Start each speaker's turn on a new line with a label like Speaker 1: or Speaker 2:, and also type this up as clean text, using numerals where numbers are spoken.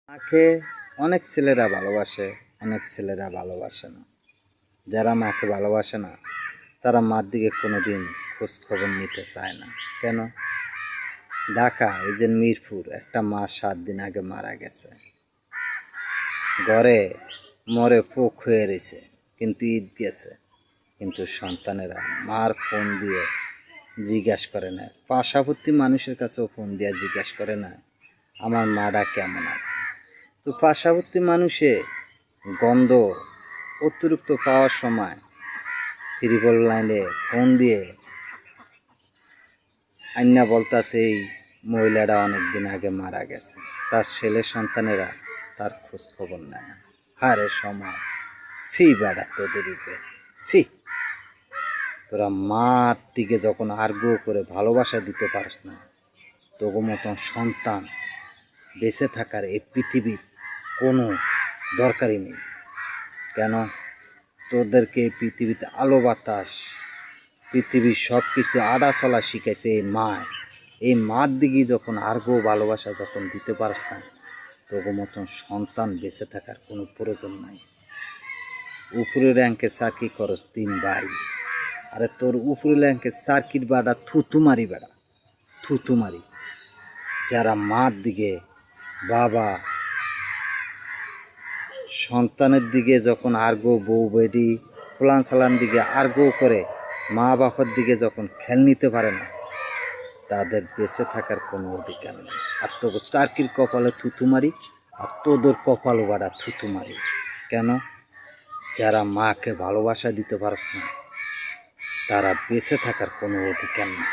Speaker 1: মাকে অনেক ছেলেরা ভালোবাসে, অনেক ছেলেরা ভালোবাসে না। যারা মাকে ভালোবাসে না তারা মার দিকে কোনোদিন খোঁজ খবর নিতে চায় না। কেন? ঢাকা এই যে মিরপুর, একটা মা 7 দিন আগে মারা গেছে, ঘরে মরে পোক হয়ে রয়েছে, কিন্তু ঈদ গেছে, কিন্তু সন্তানেরা মার ফোন দিয়ে জিজ্ঞাসা করে না, পাশাপাশি মানুষের কাছেও ফোন দিয়ে জিজ্ঞাসা করে না আমার মাটা কেমন আছে। তো পার্শ্ববর্তী মানুষে গন্ধ অতিরিক্ত পাওয়ার সময় 3 লাইনে ফোন দিয়ে আইনা বলতাছে এই মহিলাটা অনেক দিন আগে মারা গেছে, তার ছেলে সন্তানেরা তার খোঁজ খবর নেয় না। হারে সমাজ, ছি বেড়া তোদের উপরে ছি। তোরা মার দিকে যখন আগ্রহ করে ভালোবাসা দিতে পারিস না, তোর মতন সন্তান বেঁচে থাকার এই পৃথিবীর কোনো দরকারই নেই। কেন? তোদেরকে এই পৃথিবীতে আলো বাতাস, পৃথিবীর সব কিছু আড়া চলা শিখাইছে এই মা। এই মার দিকে যখন আর্গ ভালোবাসা যখন দিতে পারস না, তোর মতন সন্তান বেঁচে থাকার কোনো প্রয়োজন নাই। উপরে র্যাঙ্কে চাকরি করস 3 ভাই, আরে তোর উপরে র্যাঙ্কে চাকরির বাড়া থুতুমারি বেড়া, থুতুমারি। যারা মার দিকে, বাবা সন্তানের দিকে যখন আর্গো, বউ বেডি প্লান সালান দিকে আর্গো করে, মা বাবার দিকে যখন খেল নিতে পারে না, তাদের বেঁচে থাকার কোনো অধিকার নেই। আর তো চাকরির কপালে থুতুমারি, আর তোদের কপালও বাড়া থুতুমারি। কেন? যারা মাকে ভালোবাসা দিতে পারস না, তারা বেঁচে থাকার কোনো অধিকার নেই।